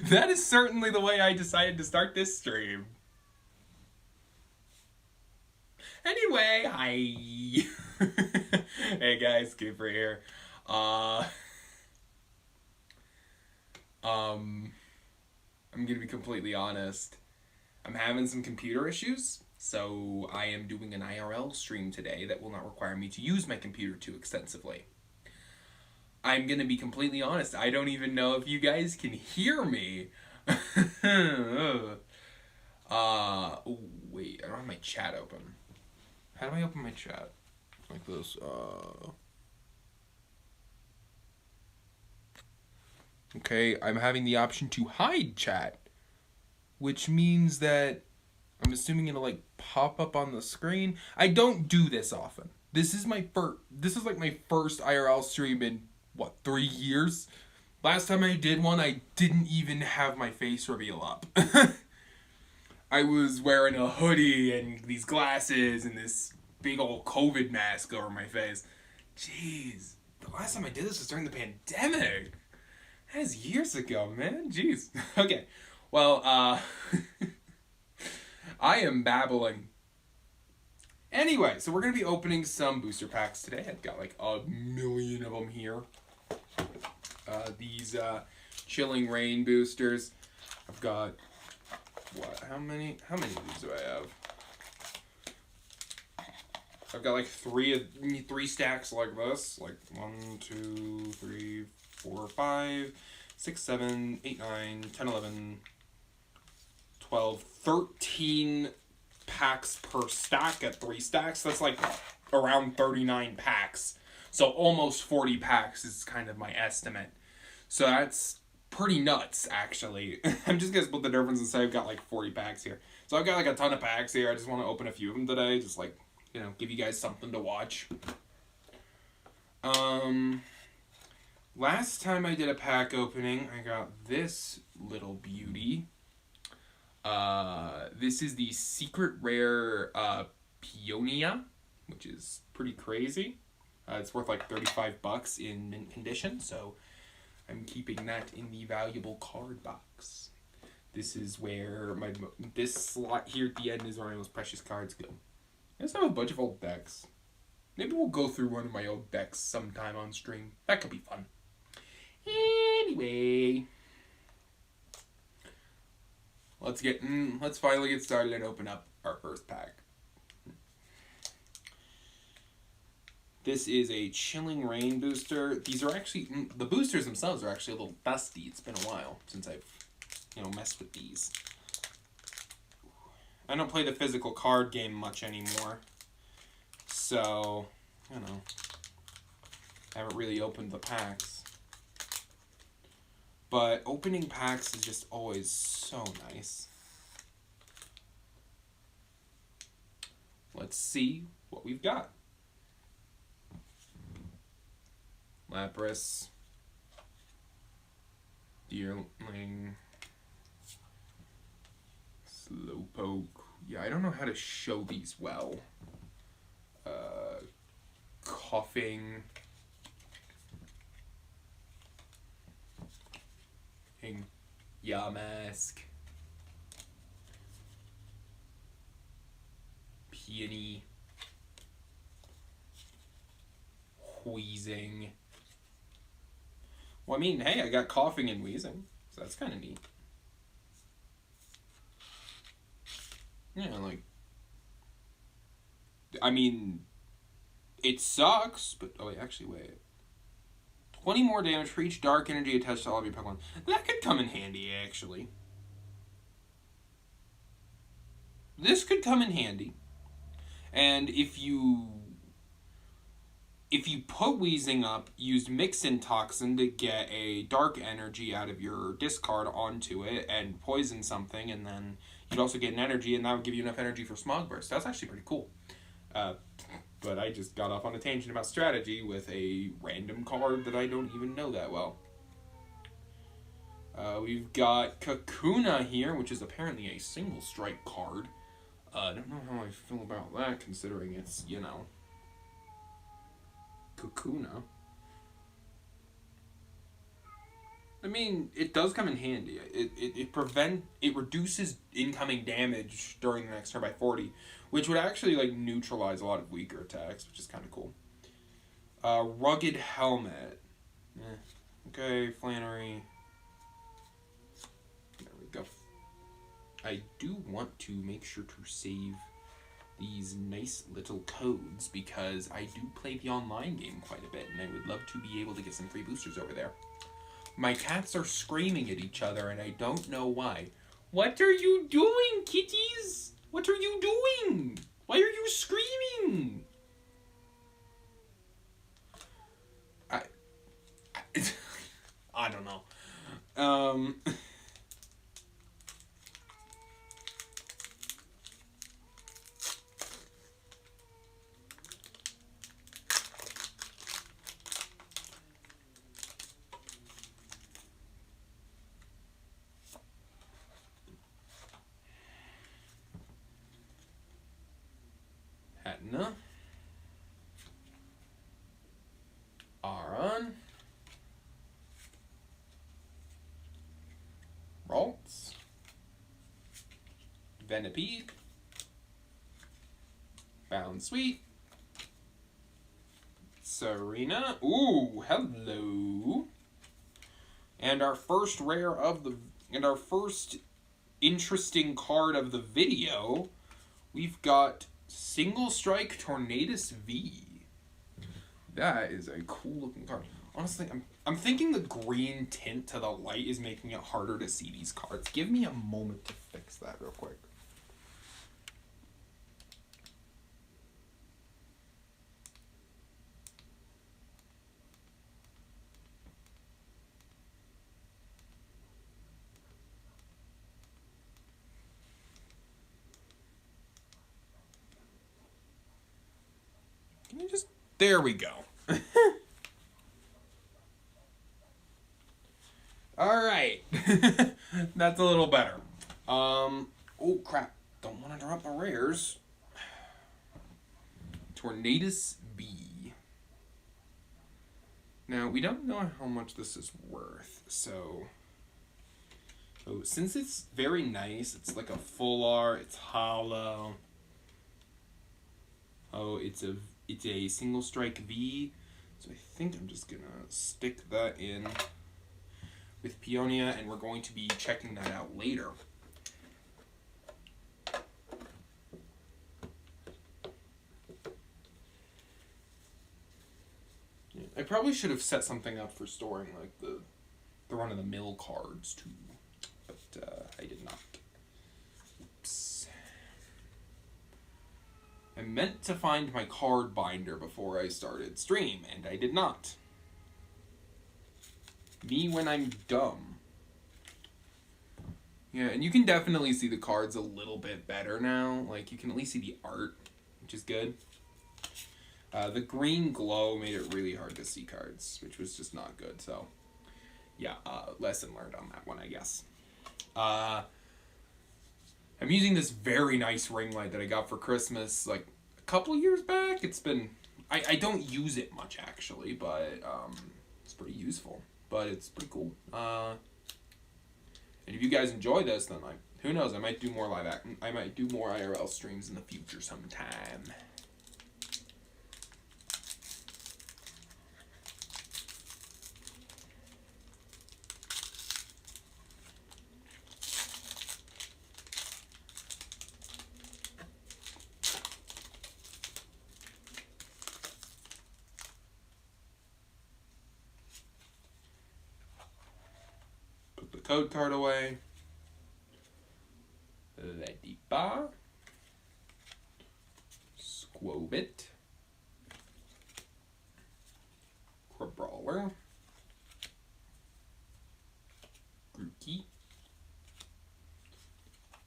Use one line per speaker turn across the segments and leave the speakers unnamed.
That is certainly the way I decided to start this stream. Anyway, hi. Hey guys, Cooper here. Uh, um, I'm gonna be completely honest. I'm having some computer issues, so I am doing an IRL stream today that will not require me to use my computer too extensively. I'm gonna be completely honest. I don't even know if you guys can hear me. Wait, I don't have my chat open. How do I open my chat? Like this. Okay, I'm having the option to hide chat, which means that I'm assuming it'll like pop up on the screen. I don't do this often. This is my first. This is like my first IRL stream in what 3 years. Last time I did one, I didn't even have my face reveal up. I was wearing a hoodie and these glasses and this big old COVID mask over my face. Jeez, the last time I did this was during the pandemic. That is years ago, man. Jeez. Okay. Well, I am babbling. Anyway, so we're going to be opening some booster packs today. I've got like a million of them here. These Chilling Reign boosters. I've got, what, how many of these do I have? I've got like three stacks like this. Like 1, 2, 3, 4, 5, 6, 7, 8, 9, 10, 11, 12, 13 packs per stack at 3 stacks. That's like around 39 packs. So almost 40 packs is kind of my estimate. So that's pretty nuts, actually. I'm just going to split the difference and say I've got like 40 packs here. So I've got like a ton of packs here. I just want to open a few of them today. Just like, you know, give you guys something to watch. Last time I did a pack opening, I got this little beauty. This is the secret rare Peonia, which is pretty crazy. It's worth like $35 in mint condition, so I'm keeping that in the valuable card box. This is where this slot here at the end is where my most precious cards go. I just have a bunch of old decks. Maybe we'll go through one of my old decks sometime on stream. That could be fun. Anyway, let's finally get started and open up our first pack. This is a Chilling Reign booster. These are actually, the boosters themselves are actually a little dusty. It's been a while since I've, messed with these. I don't play the physical card game much anymore. So, I haven't really opened the packs. But opening packs is just always so nice. Let's see what we've got. Lapras, Deerling, Slowpoke. Yeah, I don't know how to show these well. Coughing. Yamask. Peony. Wheezing. Well, I mean, hey, I got coughing and wheezing, so that's kind of neat. Yeah, like, I mean, it sucks, but, oh, wait, actually, wait. 20 more damage for each dark energy attached to all of your Pokemon. That could come in handy, actually. This could come in handy. And if you put Wheezing up, use Mixin Toxin to get a dark energy out of your discard onto it and poison something, and then you'd also get an energy, and that would give you enough energy for Smog Burst. That's actually pretty cool. But I just got off on a tangent about strategy with a random card that I don't even know that well. We've got Kakuna here, which is apparently a single strike card. I don't know how I feel about that, considering it's, Kakuna. I mean, it does come in handy. It reduces incoming damage during the next turn by 40, which would actually like neutralize a lot of weaker attacks, which is kind of cool. Rugged helmet. Okay, Flannery. There we go. I do want to make sure to save these nice little codes because I do play the online game quite a bit and I would love to be able to get some free boosters over there. My cats are screaming at each other and I don't know why. What are you doing, kitties? What are you doing? Why are you screaming? I don't know. Hatna. Aron. Ralts. Venipede. Bound Sweet. Serena. Ooh, hello. And our first rare of the... And our first interesting card of the video, we've got Single Strike Tornadus V. That is a cool looking card. Honestly, I'm thinking the green tint to the light is making it harder to see these cards. Give me a moment to fix that real quick. Can you just... There we go. Alright. That's a little better. Oh crap. Don't want to drop my rares. Tornadus B. Now, we don't know how much this is worth, so... Oh, since it's very nice, it's like a full art, it's hollow. Oh, it's a single strike V. So I think I'm just gonna stick that in with Peonia, and we're going to be checking that out later. Yeah, I probably should have set something up for storing like the run-of-the-mill cards too, but I did not. Oops. I meant to find my card binder before I started stream, and I did not. Me when I'm dumb. Yeah, and you can definitely see the cards a little bit better now. Like, you can at least see the art, which is good. The green glow made it really hard to see cards, which was just not good. So, yeah, lesson learned on that one, I guess. I'm using this very nice ring light that I got for Christmas, like, a couple years back. It's been... I don't use it much, actually, but it's pretty useful. But it's pretty cool. And if you guys enjoy this, then, like, who knows? I might do more I might do more IRL streams in the future sometime. Code card away. Ledipa. Squobit. Crabrawler. Grookey.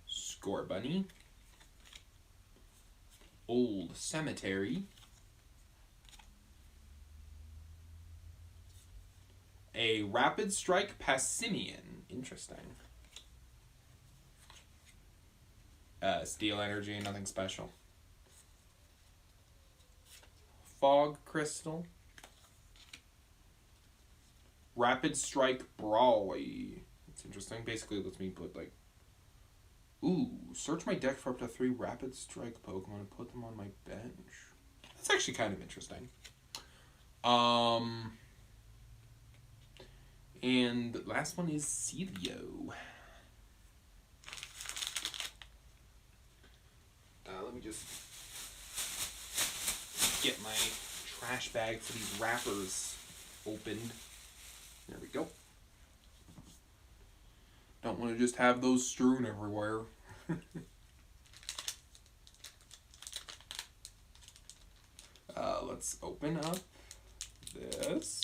Scorbunny. Old Cemetery. A Rapid Strike Passimian. Interesting. Steel Energy, nothing special. Fog Crystal. Rapid Strike Brawly. That's interesting. Basically, it lets me put, like... Ooh, search my deck for up to 3 Rapid Strike Pokemon and put them on my bench. That's actually kind of interesting. And the last one is Celio. Let me just get my trash bag for these wrappers opened. There we go. Don't want to just have those strewn everywhere. Let's open up this.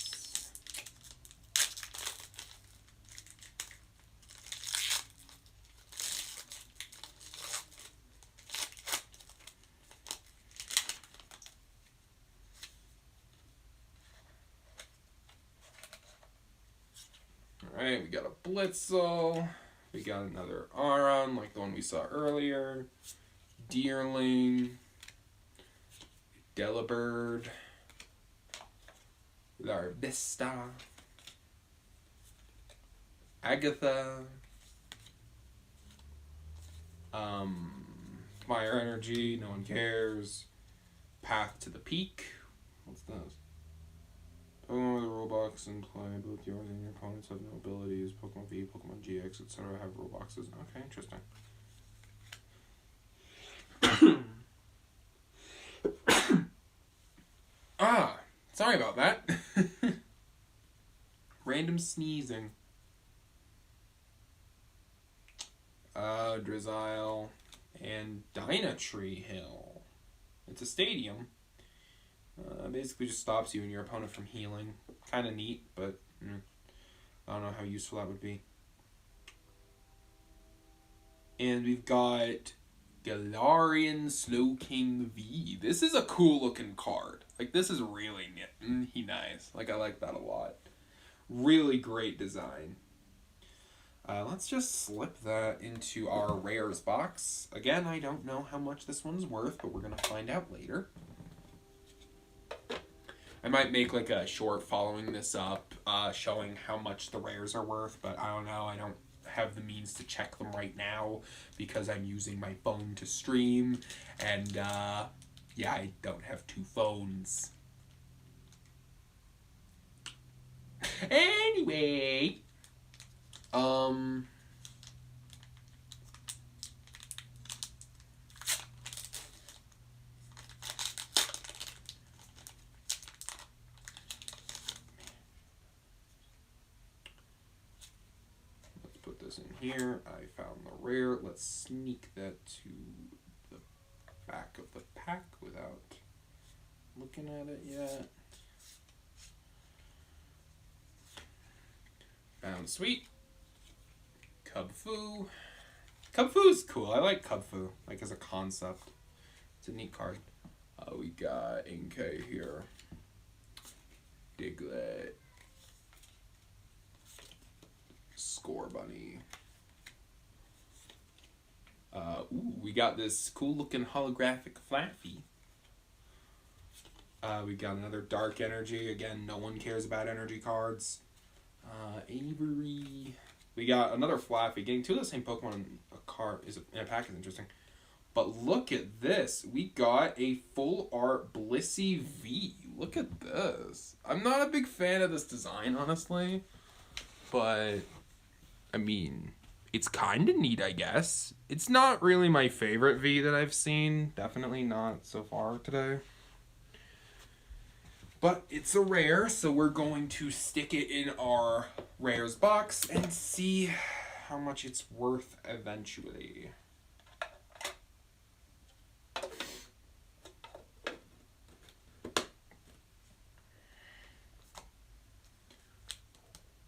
Alright, we got a Blitzel. We got another Aron, like the one we saw earlier. Deerling. Delibird. Larvesta. Agatha. Fire Energy, no one cares. Path to the Peak. What's this? Pokemon with a Roblox in play, both yours and your opponents have no abilities. Pokemon V, Pokemon GX, etc. have Robloxes. Okay, interesting. Sorry about that. Random sneezing. Drizzile and Dynatree Hill. It's a stadium. Basically just stops you and your opponent from healing. Kind of neat, but I don't know how useful that would be. And we've got Galarian Slowking V. This is a cool looking card. Like, this is really nice. Like, I like that a lot. Really great design. Let's just slip that into our rares box. Again, I don't know how much this one's worth, but we're going to find out later. I might make like a short following this up, showing how much the rares are worth, but I don't know. I don't have the means to check them right now because I'm using my phone to stream, and yeah, I don't have 2 phones. Anyway, let's put this in here. I found the rare. Let's sneak that to the back of the pack without looking at it yet. Found sweet. Kubfu. Kubfu's cool. I like Kubfu, like as a concept. It's a neat card. We got Inkay here. Diglett. Scorbunny. Ooh, we got this cool looking holographic Flaffy. We got another Dark Energy. Again, no one cares about energy cards. Avery. We got another Flaffy. Getting 2 of the same Pokemon in a pack is interesting. But look at this. We got a full art Blissey V. Look at this. I'm not a big fan of this design, honestly. But, I mean, it's kind of neat, I guess. It's not really my favorite V that I've seen. Definitely not so far today. But it's a rare, so we're going to stick it in our rares box and see how much it's worth eventually.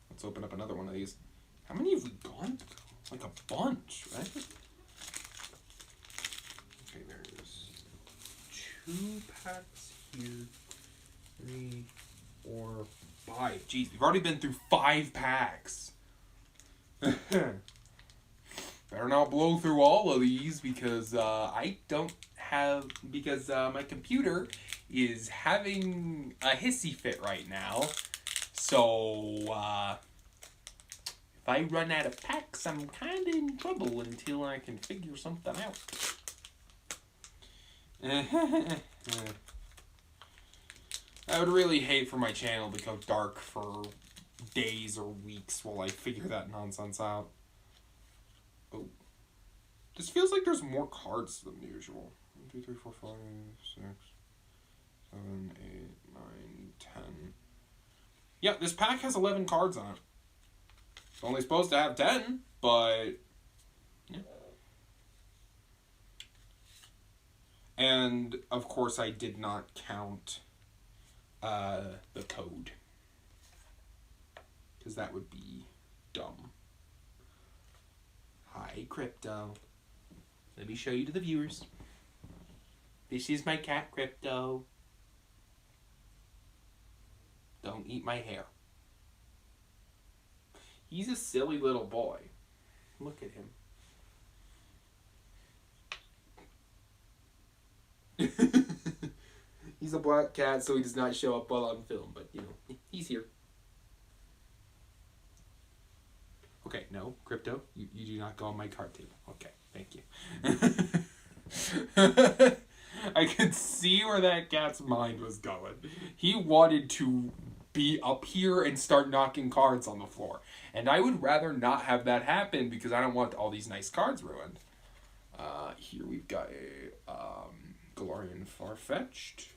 Let's open up another one of these. How many have we gone through? Like a bunch, right? Okay, there's 2 packs here. 3, 4, 5. Jeez, we've already been through 5 packs. Better not blow through all of these because I don't have... Because my computer is having a hissy fit right now. So, if I run out of packs, I'm kind of in trouble until I can figure something out. I would really hate for my channel to go dark for days or weeks while I figure that nonsense out. Oh. This feels like there's more cards than usual. 1, 2, 3, 4, 5, 6, 7, 8, 9, 10. Yeah, this pack has 11 cards on it. It's only supposed to have 10, but yeah. And of course I did not count the code, because that would be dumb. Hi, Crypto. Let me show you to the viewers. This is my cat, Crypto. Don't eat my hair. He's a silly little boy. Look at him. He's a black cat, so he does not show up well on film, but, you know, he's here. Okay, no, Crypto, you do not go on my card table. Okay, thank you. I could see where that cat's mind was going. He wanted to be up here and start knocking cards on the floor. And I would rather not have that happen because I don't want all these nice cards ruined. Here we've got a Galarian Farfetch'd,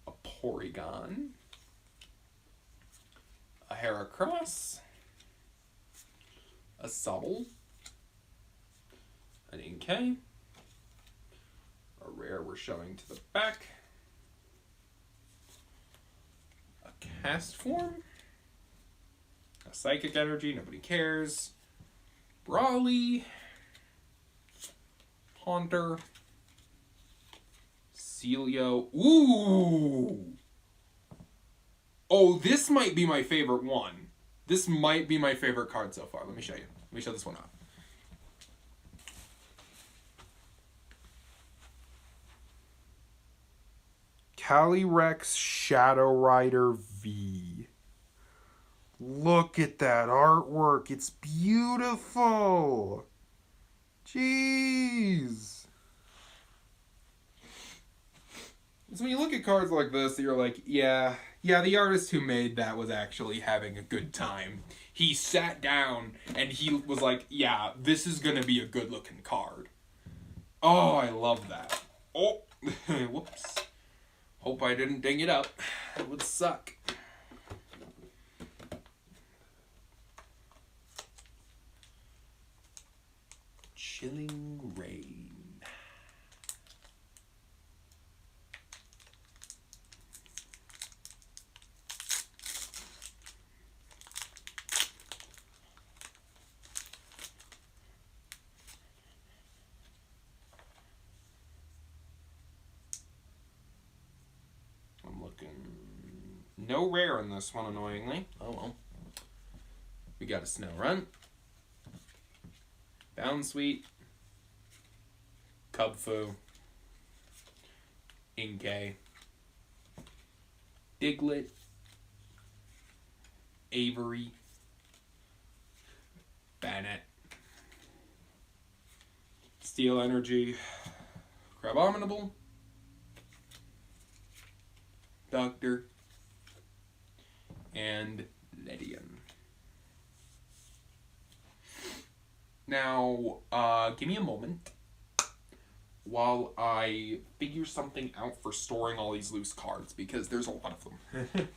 a Porygon, a Heracross, a Sobble, an Inkay, a rare we're showing to the back, a Castform, a Psychic Energy, nobody cares, Brawly, Haunter, Celio. Ooh! Oh, this might be my favorite one. This might be my favorite card so far. Let me show you. Let me show this one off. Calyrex Shadow Rider V. Look at that artwork. It's beautiful. Jeez. So when you look at cards like this, you're like, yeah, the artist who made that was actually having a good time. He sat down and he was like, yeah, this is going to be a good looking card. Oh, I love that. Oh, whoops. Hope I didn't ding it up. It would suck. Chilling Rain. I'm looking. No rare in this one, annoyingly. Oh well. We got a Snorunt, Bounsweet, Cubfu, Inkay, Diglett, Avery, Bannet, Steel Energy, Crabominable, Doctor, and Ledian. Now, give me a moment while I figure something out for storing all these loose cards, because there's a lot of them.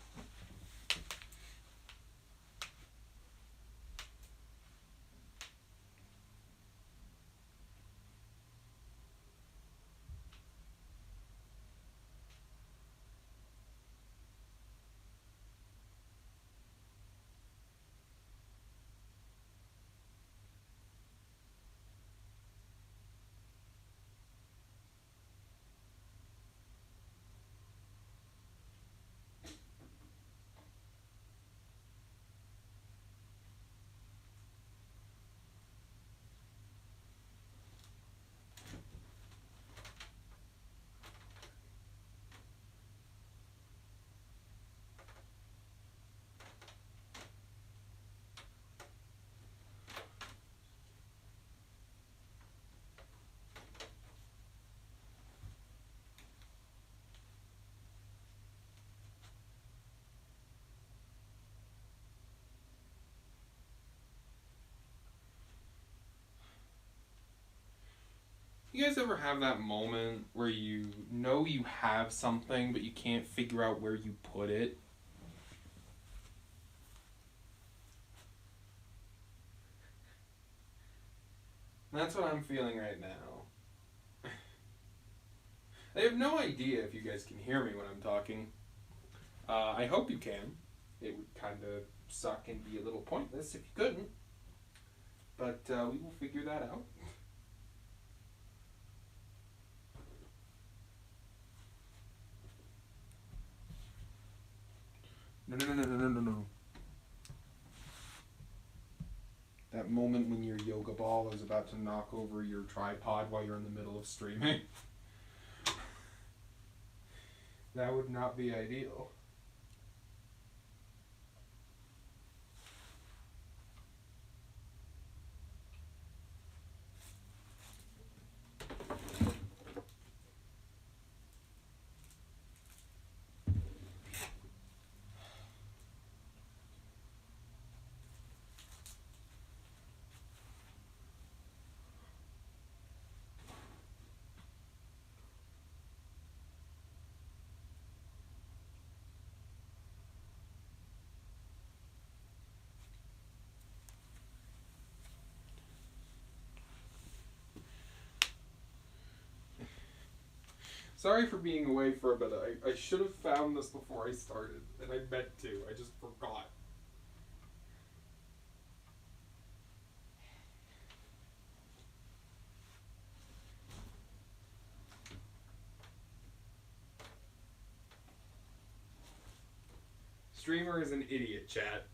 You guys ever have that moment where you know you have something, but you can't figure out where you put it? That's what I'm feeling right now. I have no idea if you guys can hear me when I'm talking. I hope you can. It would kind of suck and be a little pointless if you couldn't. But we will figure that out. No. That moment when your yoga ball is about to knock over your tripod while you're in the middle of streaming. That would not be ideal. Sorry for being away for a bit. I should have found this before I started, and I meant to. I just forgot. Streamer is an idiot, chat.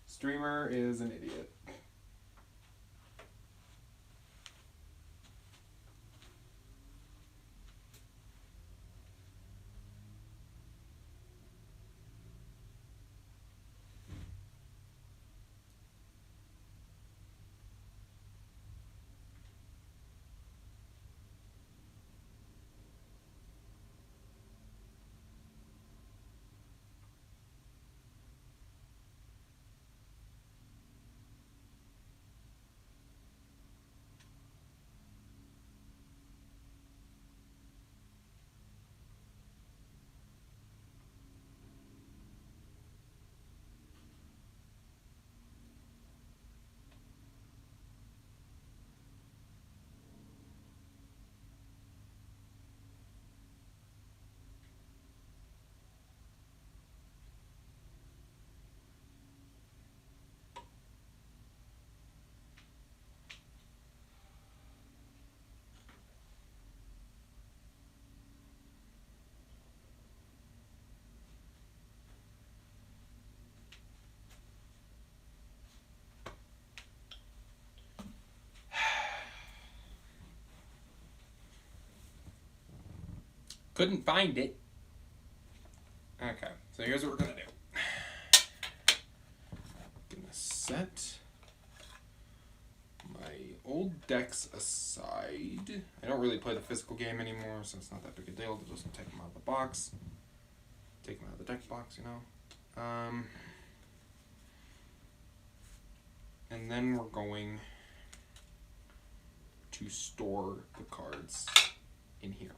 Streamer is an idiot. Couldn't find it. Okay, so here's what we're gonna do. Gonna set my old decks aside. I don't really play the physical game anymore, so it's not that big a deal to just take them out of the box. Take them out of the deck box, you know. And then we're going to store the cards in here.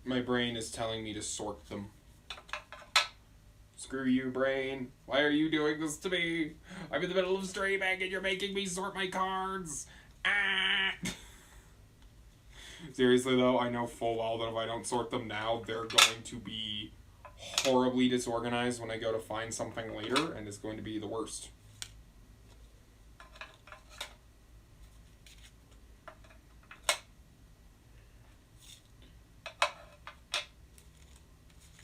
My brain is telling me to sort them. Screw you, brain. Why are you doing this to me? I'm in the middle of streaming and you're making me sort my cards. Ah! Seriously though, I know full well that if I don't sort them now, they're going to be horribly disorganized when I go to find something later, and it's going to be the worst.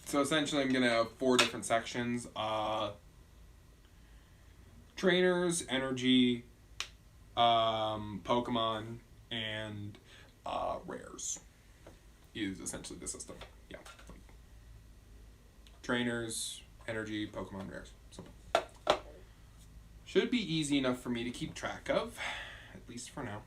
So essentially I'm going to have 4 different sections. Trainers, energy, Pokemon, and rares is essentially the system. Yeah. Trainers, energy, Pokemon, rares. So should be easy enough for me to keep track of, at least for now.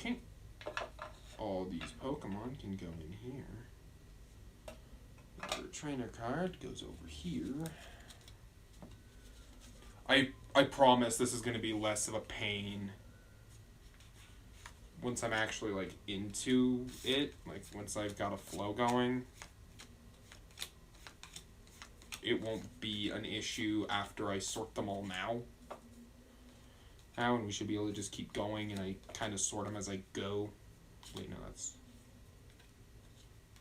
Can't all these Pokemon can go in here. Another trainer card goes over here. I promise this is going to be less of a pain once I'm actually, like, into it. Like, once I've got a flow going. It won't be an issue after I sort them all now. And we should be able to just keep going, and I kind of sort them as I go. Wait, no, that's...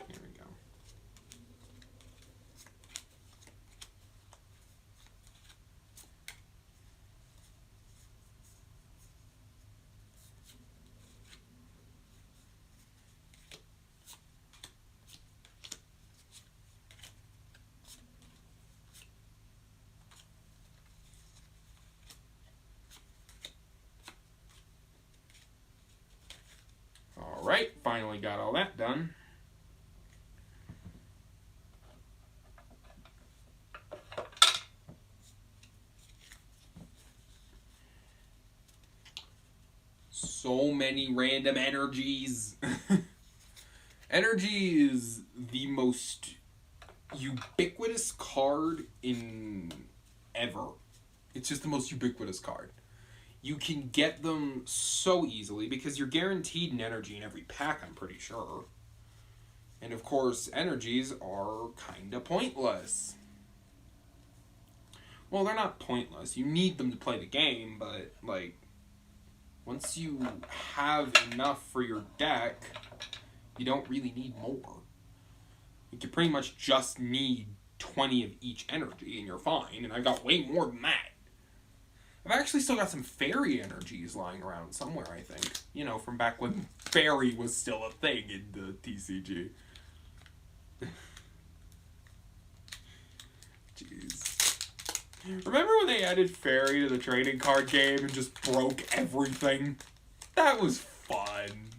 There we go. Alright, finally got all that done. So many random energies. Energy is the most ubiquitous card in ever. It's just the most ubiquitous card. You can get them so easily because you're guaranteed an energy in every pack, I'm pretty sure. And of course, energies are kinda pointless. Well, they're not pointless. You need them to play the game, but, like, once you have enough for your deck, you don't really need more. You pretty much just need 20 of each energy and you're fine, and I've got way more than that. I've actually still got some fairy energies lying around somewhere, I think. You know, from back when fairy was still a thing in the TCG. Jeez. Remember when they added fairy to the trading card game and just broke everything? That was fun.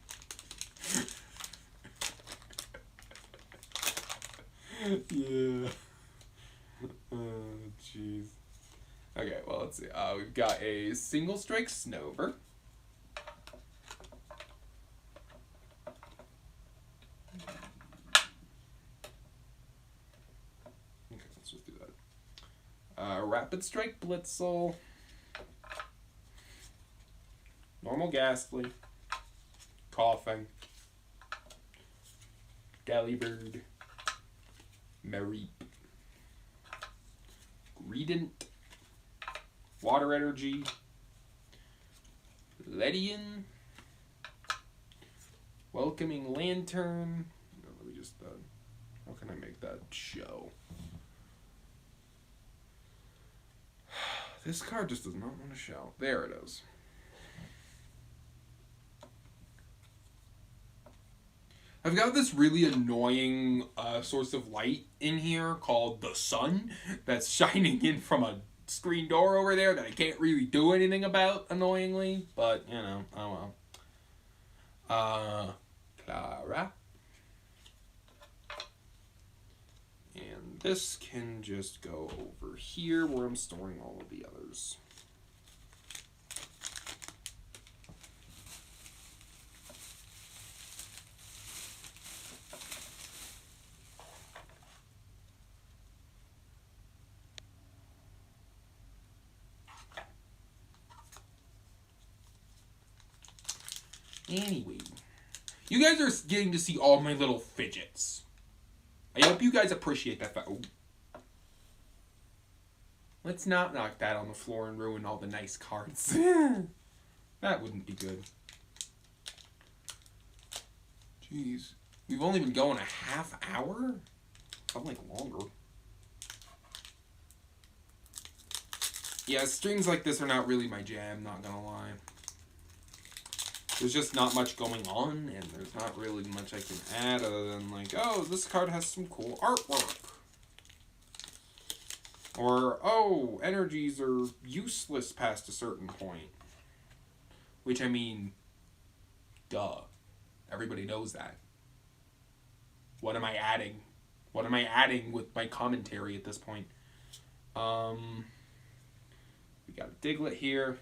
Yeah. Oh, jeez. Okay, well, let's see. We've got a single strike Snover. Okay, let's just do that. Rapid Strike Blitzel. Normal Ghastly. Coughing. Delibird. Mareep. Greedent. Water Energy. Ledian. Welcoming Lantern. No, let me just, how can I make that show? This card just does not want to show. There it is. I've got this really annoying source of light in here called the sun that's shining in from a screen door over there that I can't really do anything about, annoyingly, but, you know, oh well. Clara. And this can just go over here where I'm storing all of the others. Anyway, you guys are getting to see all my little fidgets. I hope you guys appreciate that. Oh. Let's not knock that on the floor and ruin all the nice cards. That wouldn't be good. Jeez. We've only been going a half hour? Felt like longer. Yeah, streams like this are not really my jam, not gonna lie. There's just not much going on, and there's not really much I can add other than, like, oh, this card has some cool artwork. Or, oh, energies are useless past a certain point. Which, I mean, duh. Everybody knows that. What am I adding? What am I adding with my commentary at this point? We got a Diglett here.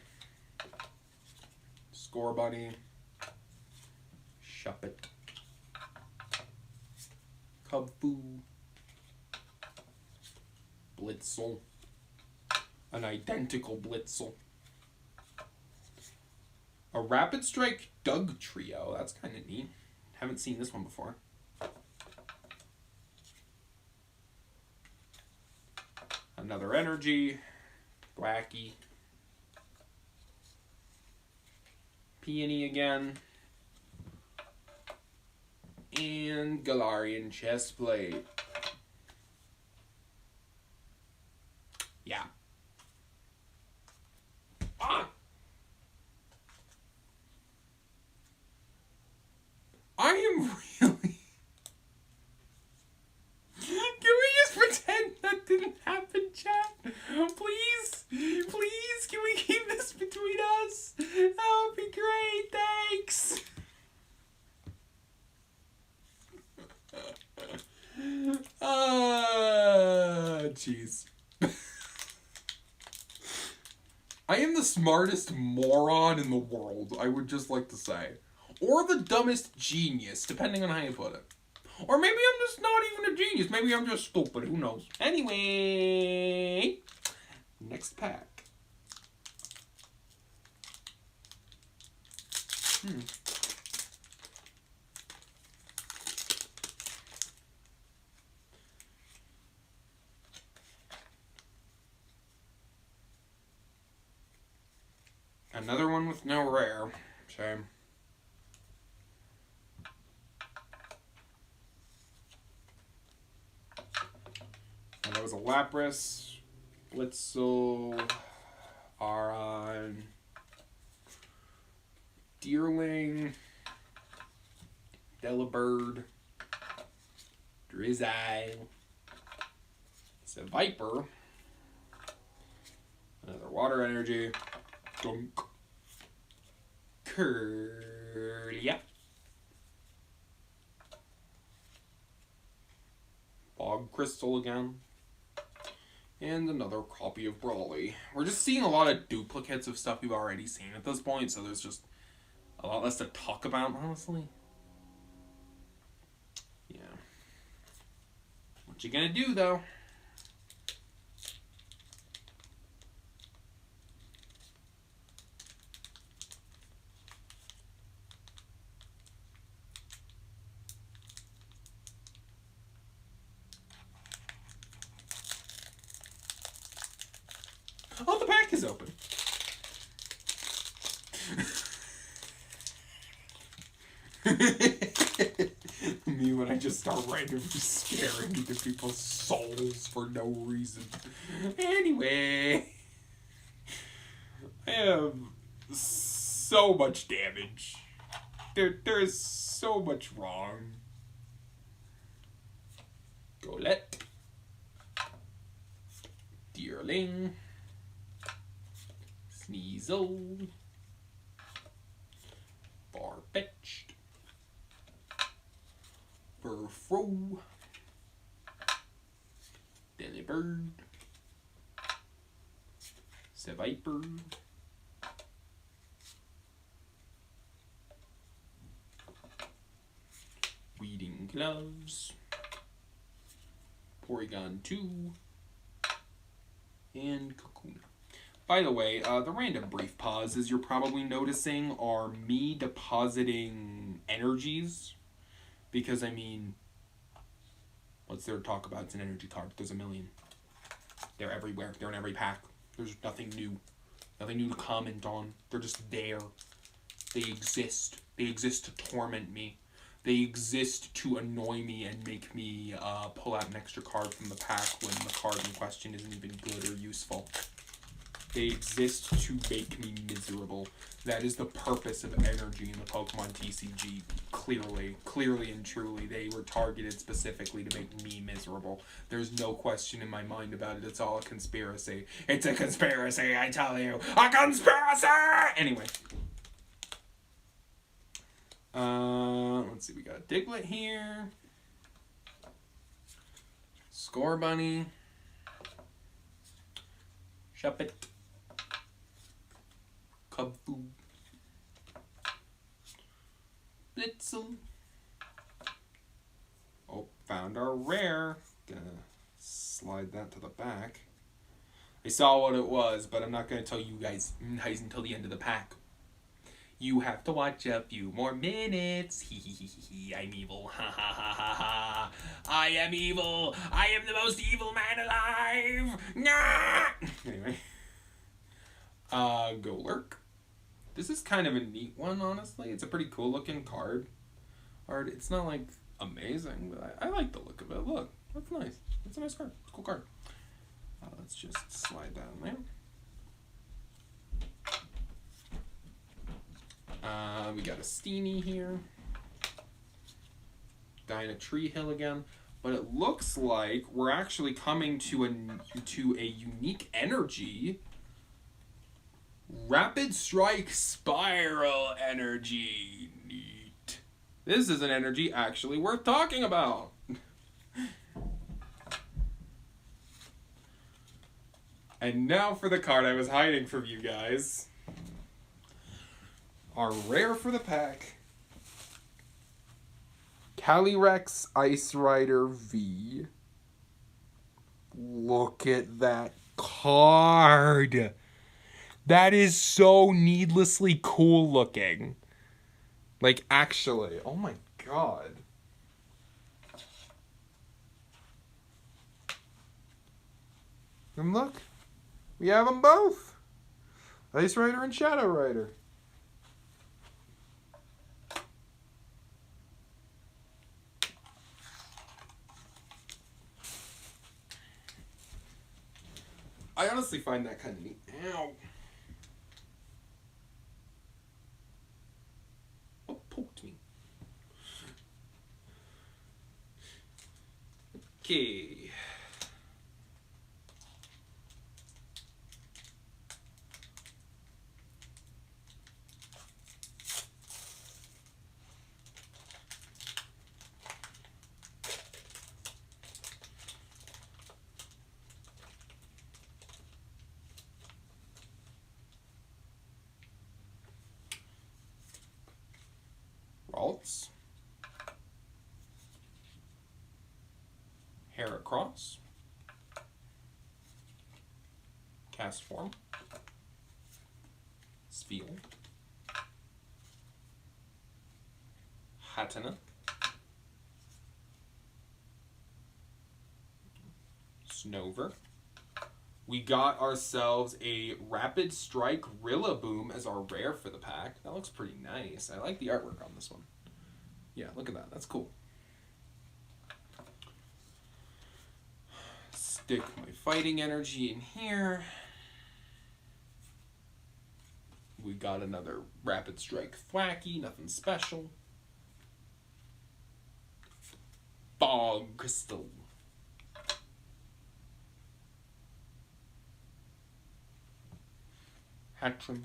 Score Bunny. Shuppet. Cubfu. Blitzel. An identical Blitzel. A Rapid Strike Doug Trio. That's kind of neat. Haven't seen this one before. Another Energy. Wacky. Peony again. And Galarian Chestplate. Yeah. Ah! I am really... Can we just pretend that didn't happen, chat? Please? Please, can we keep this between us? That would be great, thanks! Jeez. I am the smartest moron in the world, I would just like to say. Or the dumbest genius, depending on how you put it. Or maybe I'm just not even a genius. Maybe I'm just stupid. Who knows? Anyway, next pack. Another one with no rare. Shame. And there was a Lapras, Blitzel, Aron, Deerling, Delibird, Drizzile, Seviper, another Water Energy, Gunk, Kirlia, Bog Crystal again, and another copy of Brawly. We're just seeing a lot of duplicates of stuff we've already seen at this point, so there's just a lot less to talk about, honestly. Yeah. What you gonna do, though? Oh, the pack is open. Me when I just start randomly staring into people's souls for no reason. Anyway, I have so much damage. There's so much wrong. Golett. Deerling. Sneasel. Farfetch'd. Furfrou. Delibird. Seviper. Weeding Gloves. Porygon 2. And Kakuna. By the way, the random brief pauses you're probably noticing are me depositing energies. Because, I mean, what's there to talk about? It's an energy card. There's a million. They're everywhere. They're in every pack. There's nothing new. Nothing new to comment on. They're just there. They exist. They exist to torment me. They exist to annoy me and make me pull out an extra card from the pack when the card in question isn't even good or useful. They exist to make me miserable. That is the purpose of energy in the Pokemon TCG. Clearly and truly, they were targeted specifically to make me miserable. There's no question in my mind about it. It's all a conspiracy. It's a conspiracy, I tell you. A conspiracy! Anyway. Let's see. We got Diglett here. Scorbunny. Shuppet. Cubfu. Blitzel. Oh, found our rare. Gonna slide that to the back. I saw what it was, but I'm not gonna tell you guys until the end of the pack. You have to watch a few more minutes. Hee hee hee hee hee. I'm evil. Ha ha ha ha ha. I am evil. I am the most evil man alive. Nah! Anyway. Golurk. This is kind of a neat one, honestly. It's a pretty cool looking card. It's not like amazing, but I like the look of it. Look, that's nice. It's a nice card. It's a cool card. Let's just slide that in there. We got a Steenie here. Dynatree Hill again. But it looks like we're actually coming to a unique energy. Rapid Strike Spiral Energy. Neat. This is an energy actually worth talking about. And now for the card I was hiding from you guys. Our rare for the pack. Calyrex Ice Rider V. Look at that card. That is so needlessly cool looking. Like, actually. Oh my god. And look. We have them both. Ice Rider and Shadow Rider. I honestly find that kind of neat. Ow. Oh, poked me. Okay. Ralts. Heracross. Castform. Spheal. Hatenna. Snover. We got ourselves a Rapid Strike Rillaboom as our rare for the pack. That looks pretty nice. I like the artwork on this one. Yeah, look at that. That's cool. Stick my fighting energy in here. We got another Rapid Strike Thwackey. Nothing special. Fog Crystal. Hatchrim.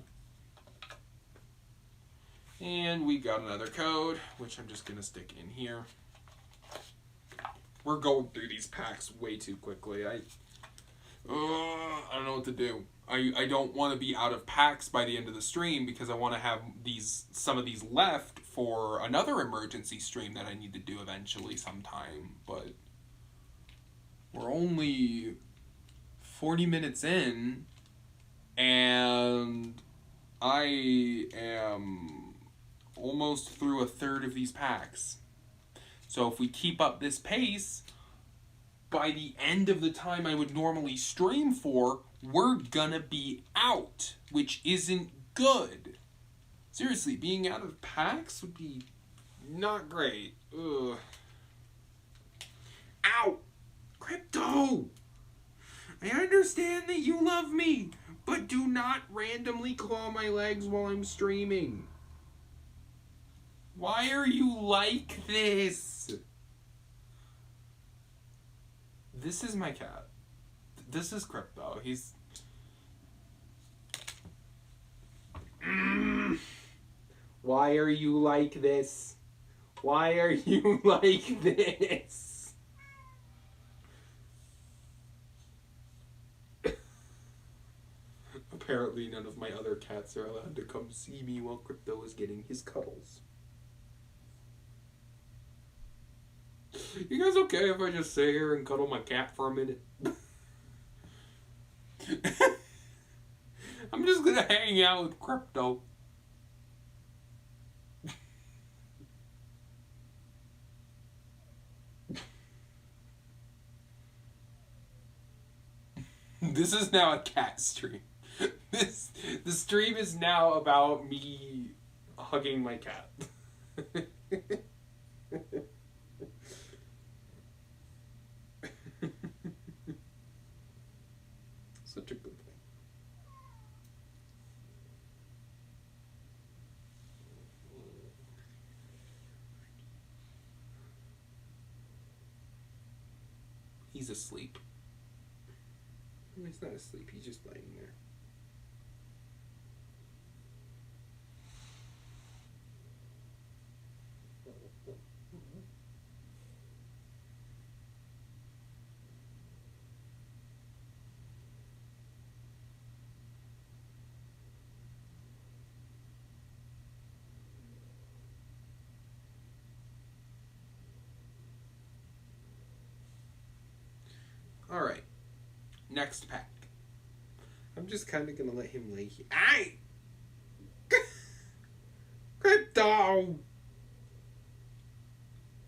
And we got another code, which I'm just going to stick in here. We're going through these packs way too quickly. I don't know what to do. I don't want to be out of packs by the end of the stream because I want to have some of these left for another emergency stream that I need to do eventually sometime. But we're only 40 minutes in, and I am almost through a third of these packs. So if we keep up this pace, by the end of the time I would normally stream for, we're gonna be out, which isn't good. Seriously, being out of packs would be not great. Ugh. Ow! Crypto! I understand that you love me, but do not randomly claw my legs while I'm streaming. Why are you like this? This is my cat. This is Crypto. He's... Why are you like this? Why are you like this? Apparently none of my other cats are allowed to come see me while Crypto is getting his cuddles. You guys okay if I just sit here and cuddle my cat for a minute? I'm just gonna hang out with Crypto. This is now a cat stream. The stream is now about me hugging my cat. Such a good thing. He's asleep. He's not asleep, he's just laying there. Alright. Next pack. I'm just kind of gonna let him lay here. Aye! Crypto!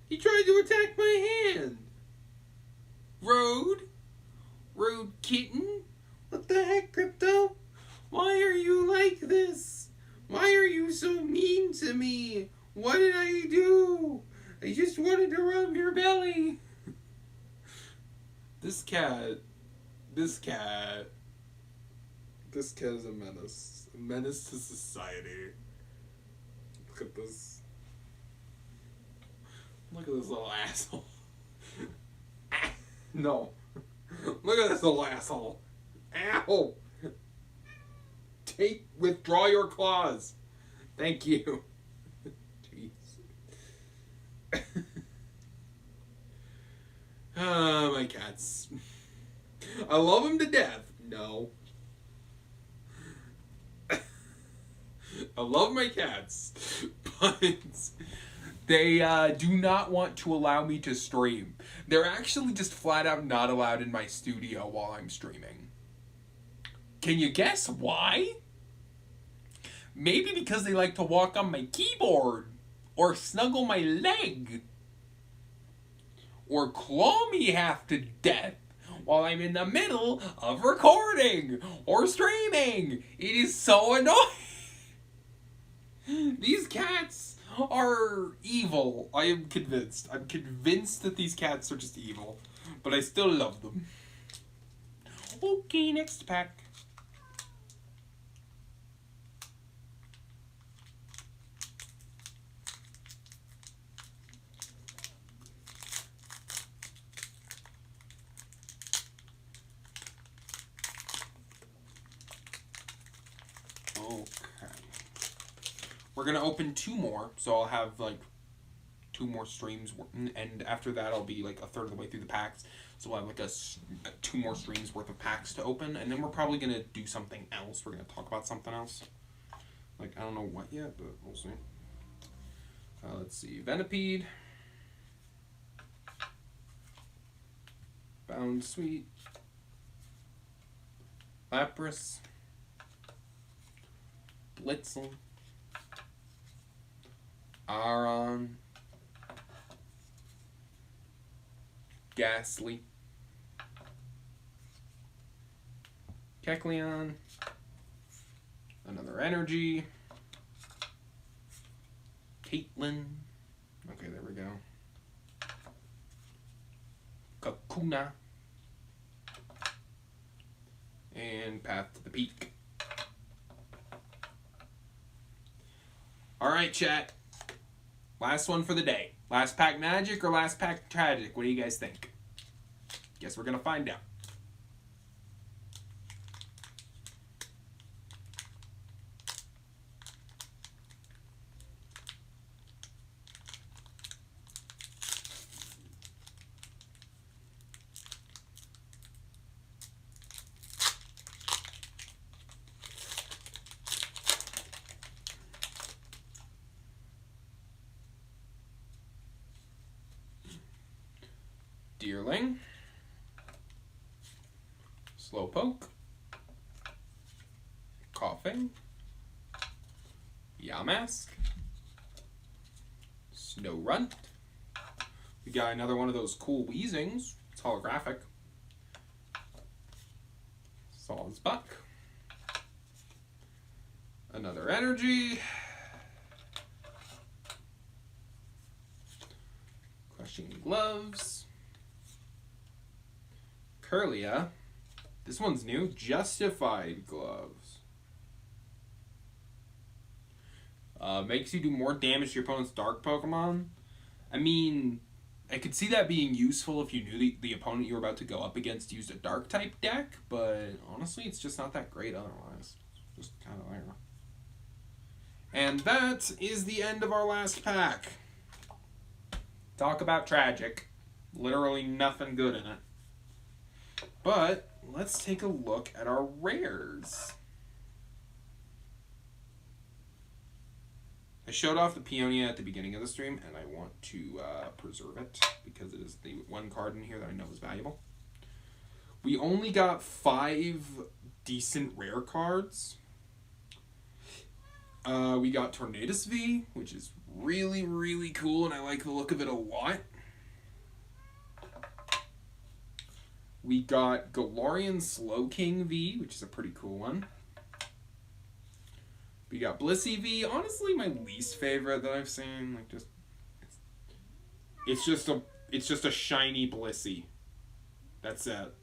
He tried to attack my hand! Rude kitten? What the heck, Crypto? Why are you like this? Why are you so mean to me? What did I do? I just wanted to rub your belly. This cat is a menace. A menace to society. Look at this. Look at this little asshole. No. Look at this little asshole. Ow! Withdraw your claws. Thank you. Jeez. My cats. I love them to death. No. I love my cats, but they do not want to allow me to stream. They're actually just flat out not allowed in my studio while I'm streaming. Can you guess why? Maybe because they like to walk on my keyboard, or snuggle my leg, or claw me half to death while I'm in the middle of recording or streaming. It is so annoying. These cats are evil. I am convinced. I'm convinced that these cats are just evil. But I still love them. Okay, next pack. We're going to open 2 more, so I'll have, like, 2 more streams, and after that I'll be, like, a third of the way through the packs, so we'll have, like, 2 more streams worth of packs to open, and then we're probably going to do something else. We're going to talk about something else. Like, I don't know what yet, but we'll see. Let's see. Venipede. Bound Sweet. Lapras. Blitzle. Aron, Ghastly, Kecleon, another Energy, Caitlyn, okay, there we go, Kakuna, and Path to the Peak. Alright, chat. Last one for the day. Last pack magic or last pack tragic? What do you guys think? Guess we're gonna find out. Deerling. Slowpoke. Coughing. Yamask. Snorunt. We got another one of those cool Weezings. It's holographic. Sawsbuck. Another energy. Crushing Gloves. Kirlia. This one's new. Justified Gloves. Makes you do more damage to your opponent's dark Pokemon. I mean, I could see that being useful if you knew the opponent you were about to go up against used a dark type deck, but honestly, it's just not that great otherwise. Just kind of there. And that is the end of our last pack. Talk about tragic. Literally nothing good in it. But let's take a look at our rares. I showed off the Peonia at the beginning of the stream, and I want to preserve it because it is the one card in here that I know is valuable. We only got 5 decent rare cards. We got Tornadus V, which is really, really cool, and I like the look of it a lot. We got Galarian Slowking V, which is a pretty cool one. We got Blissey V. Honestly, my least favorite that I've seen. Like, it's just a shiny Blissey. That's it.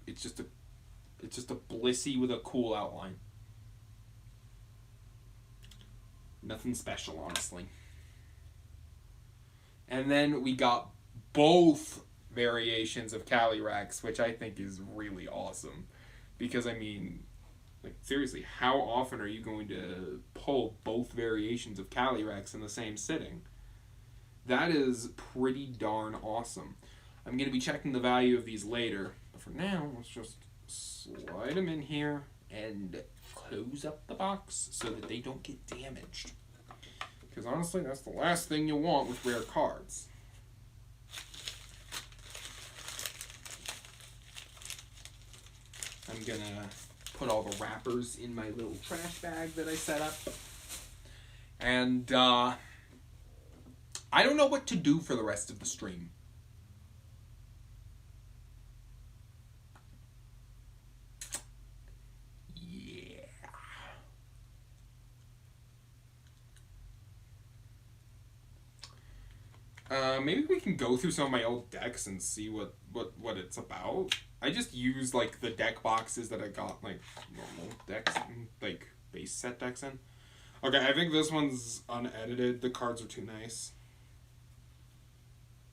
It's just a Blissey with a cool outline. Nothing special, honestly. And then we got both variations of Calyrex, which I think is really awesome. Because, I mean, like, seriously, how often are you going to pull both variations of Calyrex in the same sitting? That is pretty darn awesome. I'm going to be checking the value of these later. But for now, let's just slide them in here and close up the box so that they don't get damaged. Because honestly, that's the last thing you want with rare cards. I'm going to put all the wrappers in my little trash bag that I set up. And I don't know what to do for the rest of the stream. Maybe we can go through some of my old decks and see what it's about. I just use, like, the deck boxes that I got, like, normal decks, like, base set decks in. Okay, I think this one's unedited. The cards are too nice.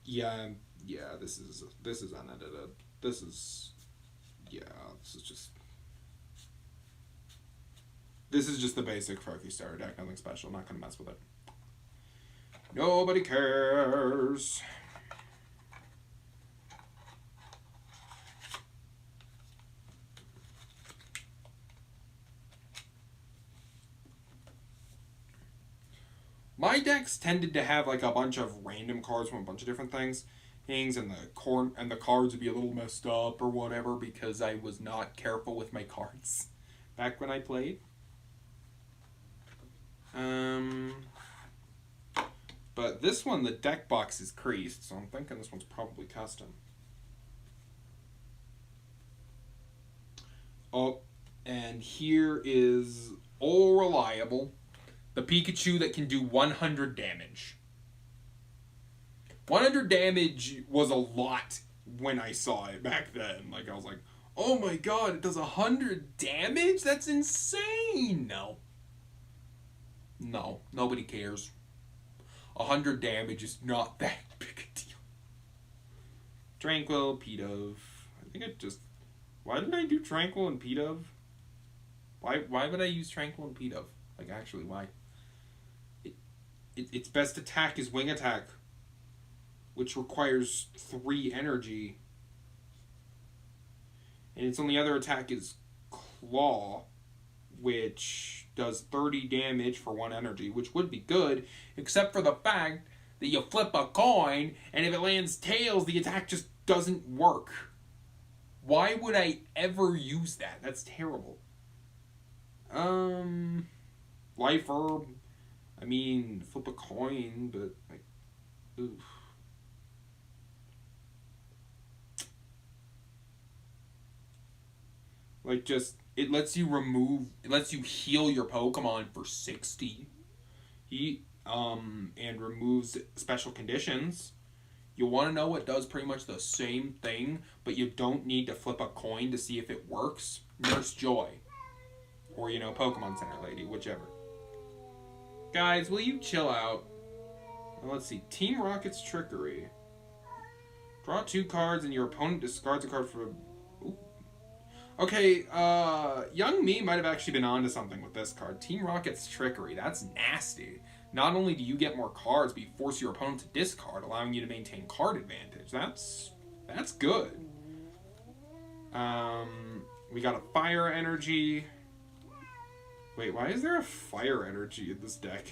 Yeah, this is unedited. This is just the basic Froakie starter deck, nothing special. Not gonna mess with it. Nobody cares. My decks tended to have like a bunch of random cards from a bunch of different things, and the cards would be a little messed up or whatever because I was not careful with my cards back when I played. But this one, the deck box is creased, so I'm thinking this one's probably custom. Oh, and here is All Reliable, the Pikachu that can do 100 damage. 100 damage was a lot when I saw it back then. Like, I was like, oh my god, it does 100 damage? That's insane! No, nobody cares. 100 damage is not that big a deal. Tranquil, Pidove. I think it just... Why did I do Tranquil and Pidove? Why would I use Tranquil and Pidove? Like, actually, why? Its best attack is Wing Attack, which requires 3 energy. And its only other attack is Claw, which does 30 damage for 1 energy, which would be good, except for the fact that you flip a coin, and if it lands tails, the attack just doesn't work. Why would I ever use that? That's terrible. Life Herb. I mean, flip a coin, but like, oof. Like, just, it lets you heal your Pokemon for 60. And removes special conditions. You'll want to know what does pretty much the same thing, but you don't need to flip a coin to see if it works. Nurse Joy. Or, Pokemon Center Lady, whichever. Guys, will you chill out? Now, let's see. Team Rocket's Trickery. Draw 2 cards and your opponent discards a card for... Ooh. Okay, young me might have actually been onto something with this card. Team Rocket's Trickery. That's nasty. Not only do you get more cards, but you force your opponent to discard, allowing you to maintain card advantage. That's good. We got a Fire Energy. Wait, why is there a Fire Energy in this deck?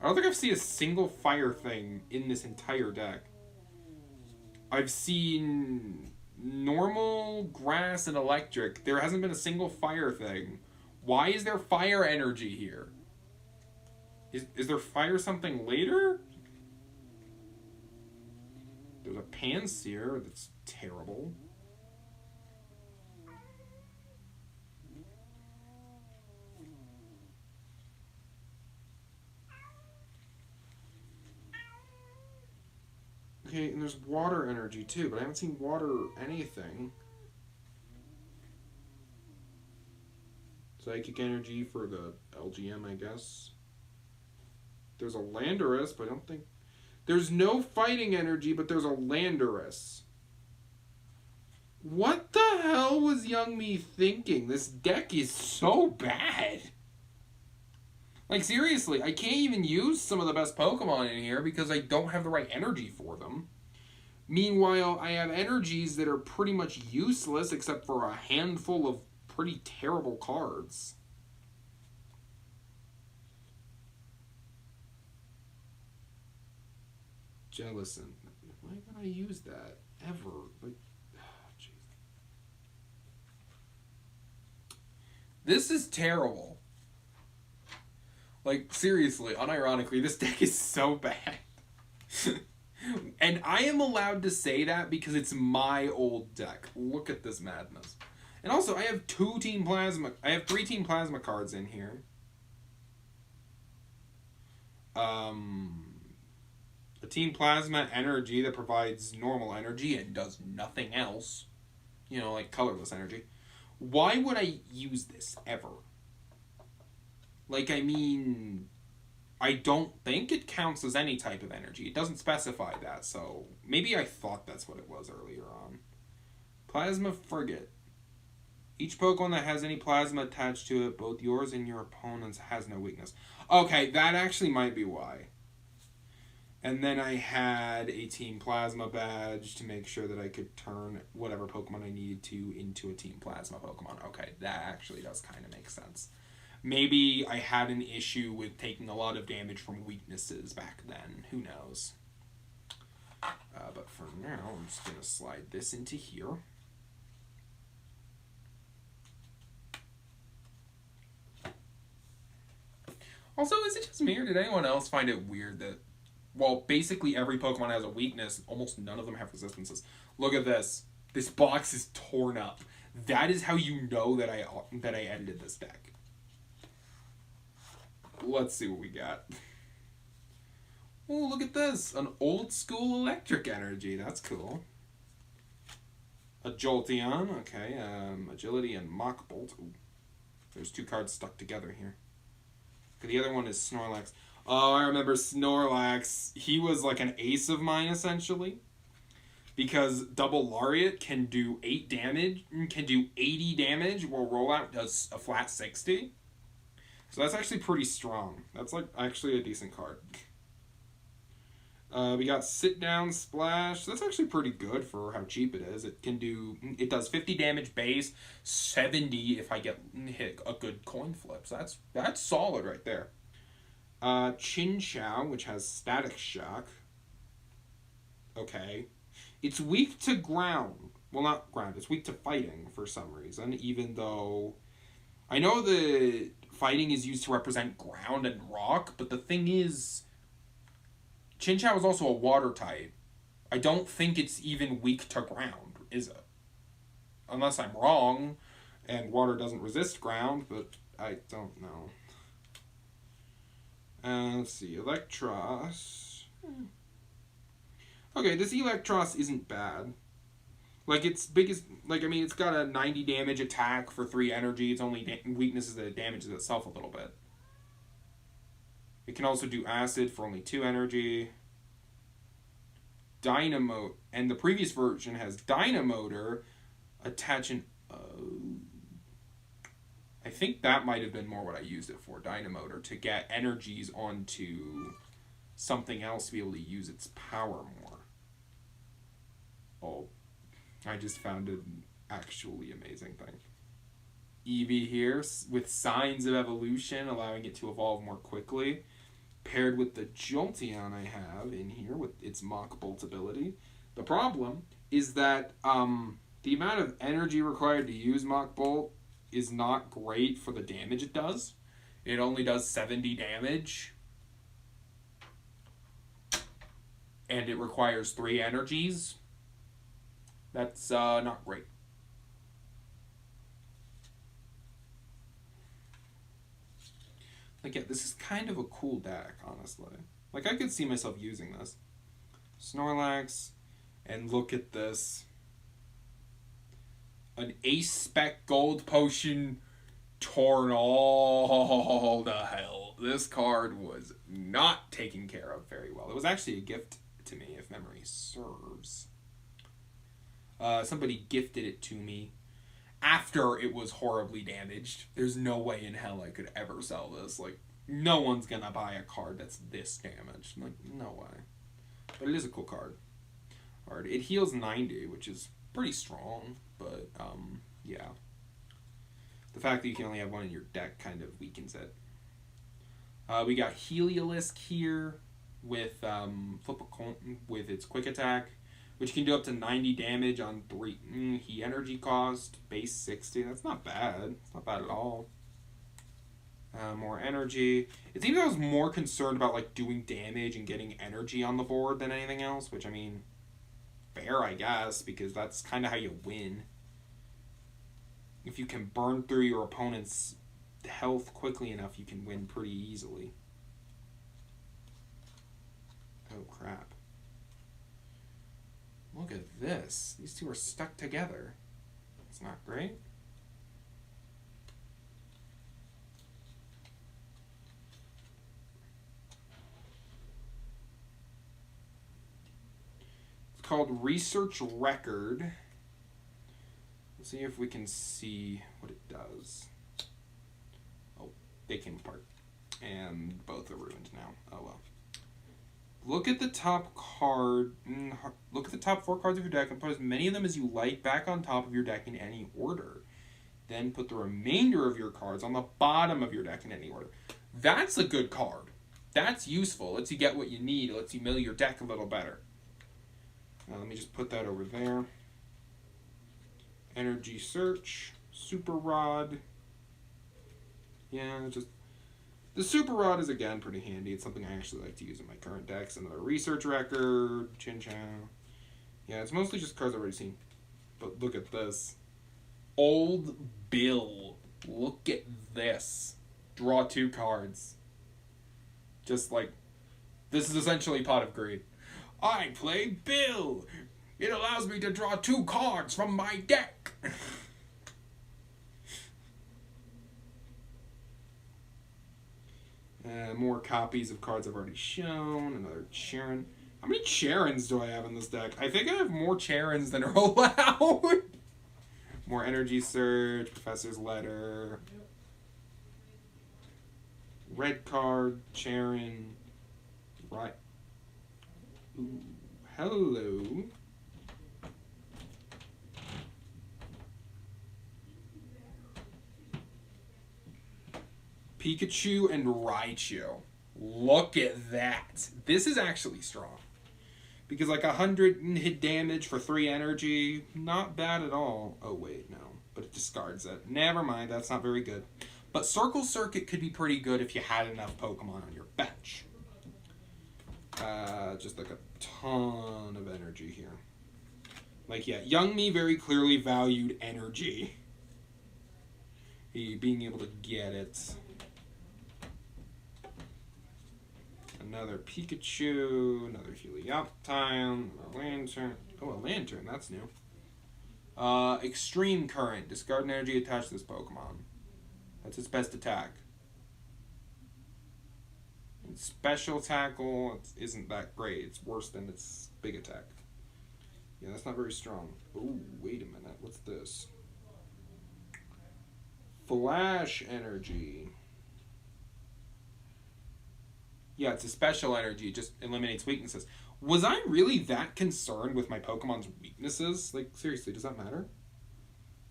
I don't think I've seen a single fire thing in this entire deck. I've seen normal, grass, and electric. There hasn't been a single fire thing. Why is there Fire Energy here? Is there fire something later? There's a Pansear that's terrible. Okay, and there's water energy too, but I haven't seen water anything. Psychic energy for the LGM, I guess. There's a Landorus, but I don't think... There's no fighting energy, but there's a Landorus. What the hell was young me thinking? This deck is so bad. Like, seriously, I can't even use some of the best Pokemon in here because I don't have the right energy for them. Meanwhile, I have energies that are pretty much useless except for a handful of pretty terrible cards. Jellicent. Why would I use that ever? Like, jeez. This is terrible. Like, seriously, unironically, this deck is so bad. And I am allowed to say that because it's my old deck. Look at this madness. And also, I have 3 Team Plasma cards in here. A Team Plasma energy that provides normal energy and does nothing else. Like colorless energy. Why would I use this ever? Like, I mean, I don't think it counts as any type of energy. It doesn't specify that, so maybe I thought that's what it was earlier on. Plasma Frigate. Each Pokemon that has any plasma attached to it, both yours and your opponent's, has no weakness. Okay, that actually might be why. And then I had a Team Plasma badge to make sure that I could turn whatever Pokemon I needed to into a Team Plasma Pokemon. Okay, that actually does kind of make sense. Maybe I had an issue with taking a lot of damage from weaknesses back then. Who knows? But for now, I'm just going to slide this into here. Also, is it just me or did anyone else find it weird that, well, basically every Pokemon has a weakness, almost none of them have resistances. Look at this. This box is torn up. That is how you know that I edited this deck. Let's see what we got. Oh, look at this. An old school electric energy. That's cool. A Jolteon. Okay. Agility and Mach Bolt. Ooh. There's 2 cards stuck together here. The other one is Snorlax. Oh, I remember Snorlax. He was like an ace of mine, essentially. Because Double Lariat can do 8 damage, can do 80 damage, while Rollout does a flat 60. So that's actually pretty strong. That's like actually a decent card. We got Sit Down Splash. That's actually pretty good for how cheap it is. It does 50 damage base, 70 if I hit a good coin flip. So that's solid right there. Chinchou, which has Static Shock. Okay. It's weak to ground. Well, not ground. It's weak to fighting for some reason, even though I know the fighting is used to represent ground and rock, but the thing is, Chinchou is also a water type. I don't think it's even weak to ground, is it? Unless I'm wrong, and water doesn't resist ground, but I don't know. Let's see, Electros. Okay, this Electros isn't bad. Like, its biggest, like, I mean, it's got a 90 damage attack for 3 energy. Its only weakness is that it damages itself a little bit. It can also do acid for only 2 energy. Dynamo, and the previous version has Dynamotor attaching. I think that might have been more what I used it for, Dynamotor, to get energies onto something else to be able to use its power more. Oh, I just found an actually amazing thing. Eevee here with signs of evolution, allowing it to evolve more quickly, paired with the Jolteon I have in here with its Mach Bolt ability. The problem is that the amount of energy required to use Mach Bolt is not great for the damage it does. It only does 70 damage. And it requires 3 energies. That's not great. Like, yeah, this is kind of a cool deck, honestly. Like, I could see myself using this. Snorlax, and look at this. An Ace Spec Gold Potion torn all the hell. This card was not taken care of very well. It was actually a gift to me, if memory serves. Somebody gifted it to me after it was horribly damaged. There's no way in hell I could ever sell this. Like, no one's gonna buy a card that's this damaged. Like, no way. But it is a cool card. It heals 90, which is pretty strong, but yeah. The fact that you can only have one in your deck kind of weakens it. We got Heliolisk here with Flip a Coin with its quick attack, which can do up to 90 damage on 3 Heat energy cost, base 60. That's not bad. It's not bad at all. More energy. It seems I was more concerned about like doing damage and getting energy on the board than anything else, which I mean, fair I guess, because that's kind of how you win. If you can burn through your opponent's health quickly enough, you can win pretty easily. Oh crap. Look at this. These two are stuck together. It's not great. It's called Research Record. Let's see if we can see what it does. Oh, they came apart. And both are ruined now. Oh well. Look at the top card. Look at the top 4 cards of your deck and put as many of them as you like back on top of your deck in any order. Then put the remainder of your cards on the bottom of your deck in any order. That's a good card. That's useful. Lets you get what you need. It lets you mill your deck a little better. Now let me just put that over there. Energy Search. Super Rod. Yeah, just... The Super Rod is, again, pretty handy. It's something I actually like to use in my current decks. Another Research Record, Chinchou. Yeah, it's mostly just cards I've already seen. But look at this. Old Bill. Look at this. Draw 2 cards. Just like... This is essentially Pot of Greed. I play Bill. It allows me to draw 2 cards from my deck. More copies of cards I've already shown. Another Charon. How many Charons do I have in this deck? I think I have more Charons than are allowed. More Energy Surge, Professor's Letter. Red card, Charon. Right. Ooh, hello. Pikachu and Raichu. Look at that. This is actually strong. Because like 100 hit damage for 3 energy, not bad at all. Oh wait, no. But it discards it. Never mind, that's not very good. But Circle Circuit could be pretty good if you had enough Pokemon on your bench. Just like a ton of energy here. Like, yeah, young me very clearly valued energy. Being able to get it. Another Pikachu, another Helioptile, a Lantern. Oh, a Lantern, that's new. Extreme Current. Discard an energy attached to this Pokemon. That's its best attack. And Special Tackle isn't that great. It's worse than its big attack. Yeah, that's not very strong. Oh, wait a minute. What's this? Flash Energy. Yeah, it's a special energy. It just eliminates weaknesses. Was I really that concerned with my Pokemon's weaknesses? Like, seriously, does that matter?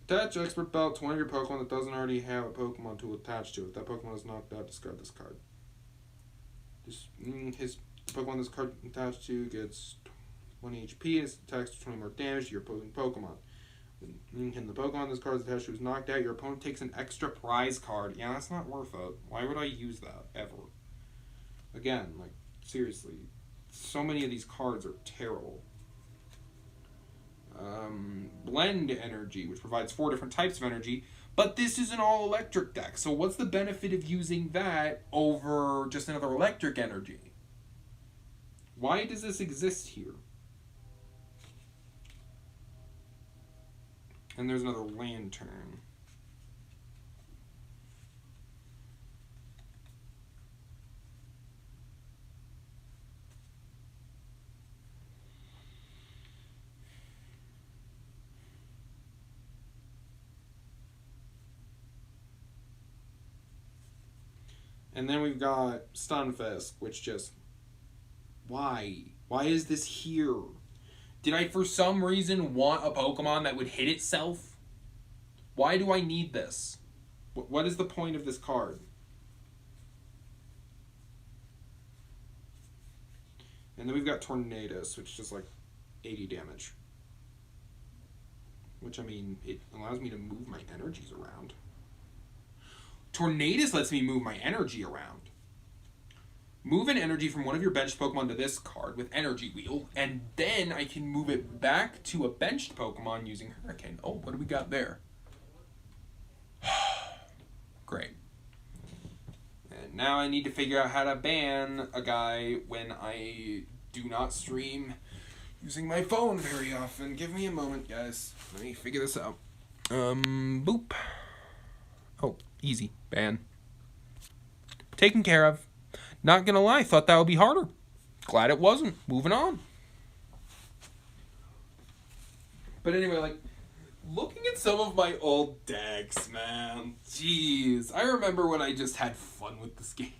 Attach Expert Belt to one of your Pokemon that doesn't already have a Pokemon tool attached to it. If that Pokemon is knocked out, discard this card. The Pokemon this card attached to gets 20 HP. It attacks 20 more damage to your opposing Pokemon. When the Pokemon this card is attached to is knocked out, your opponent takes an extra prize card. Yeah, that's not worth it. Why would I use that, ever? Again, like, seriously, so many of these cards are terrible. Blend Energy, which provides 4 different types of energy, but this is an all-electric deck, so what's the benefit of using that over just another electric energy? Why does this exist here? And there's another Lantern. And then we've got Stunfisk, which just... Why? Why is this here? Did I, for some reason, want a Pokemon that would hit itself? Why do I need this? What is the point of this card? And then we've got Tornadus, which is like 80 damage. Which, I mean, it allows me to move my energies around. Tornadus lets me move my energy around. Move an energy from one of your benched Pokemon to this card with Energy Wheel, and then I can move it back to a benched Pokemon using Hurricane. Oh, what do we got there? Great. And now I need to figure out how to ban a guy when I do not stream using my phone very often. Give me a moment, guys. Let me figure this out. Boop. Oh, easy. Ban. Taken care of. Not gonna lie, thought that would be harder. Glad it wasn't. Moving on. But anyway, like, looking at some of my old decks, man. Jeez. I remember when I just had fun with this game.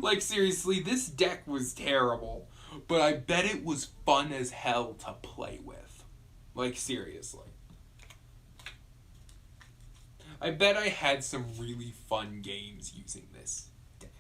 Like, seriously, this deck was terrible. But I bet it was fun as hell to play with. Like, seriously. I bet I had some really fun games using this deck.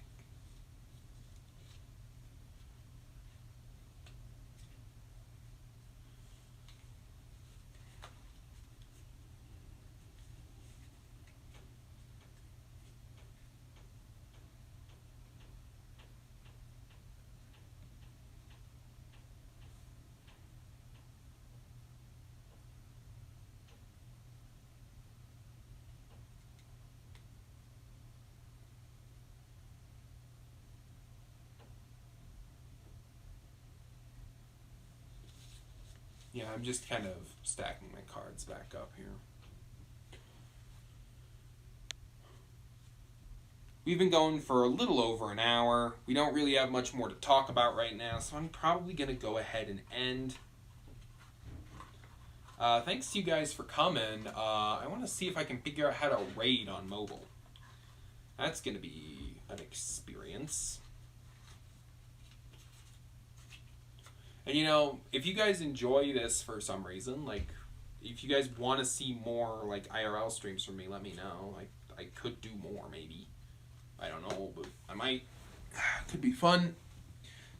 Yeah, I'm just kind of stacking my cards back up here. We've been going for a little over an hour. We don't really have much more to talk about right now, so I'm probably going to go ahead and end. Thanks to you guys for coming. I want to see if I can figure out how to raid on mobile. That's going to be an experience. And you know, if you guys enjoy this for some reason, like, if you guys want to see more, like, IRL streams from me, let me know. Like, I could do more, maybe. I don't know, but I might. Could be fun.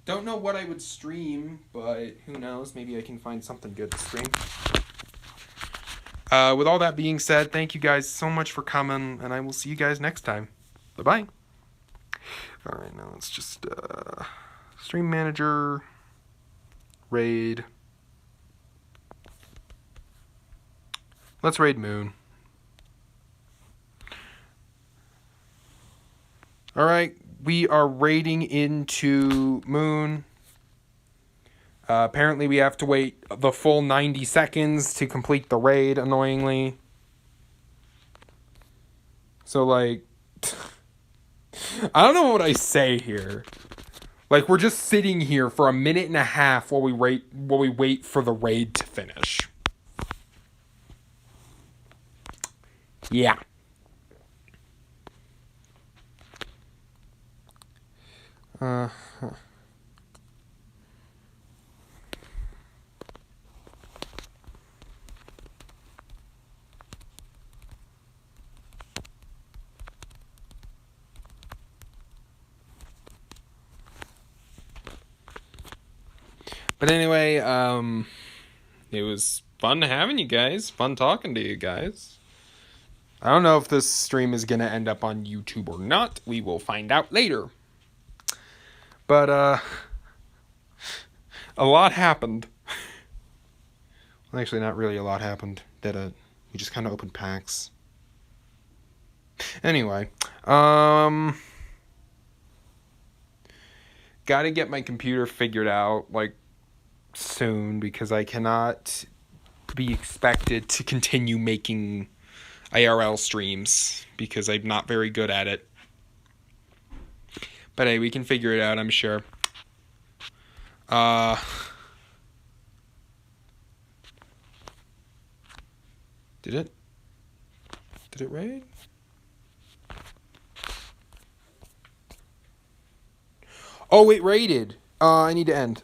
Don't know what I would stream, but who knows? Maybe I can find something good to stream. With all that being said, thank you guys so much for coming, and I will see you guys next time. Bye-bye. Alright, now let's just, stream manager, raid. Let's raid Moon. Alright, we are raiding into Moon. Apparently we have to wait the full 90 seconds to complete the raid, annoyingly. So, like, I don't know what I say here. Like, we're just sitting here for a minute and a half while we wait for the raid to finish. Yeah. But anyway, it was fun having you guys. Fun talking to you guys. I don't know if this stream is going to end up on YouTube or not. We will find out later. But, a lot happened. Well, actually, not really a lot happened. We just kind of opened packs. Anyway, gotta get my computer figured out, like, soon, because I cannot be expected to continue making IRL streams, because I'm not very good at it. But hey, we can figure it out, I'm sure. Did it raid? Oh, it raided. I need to end.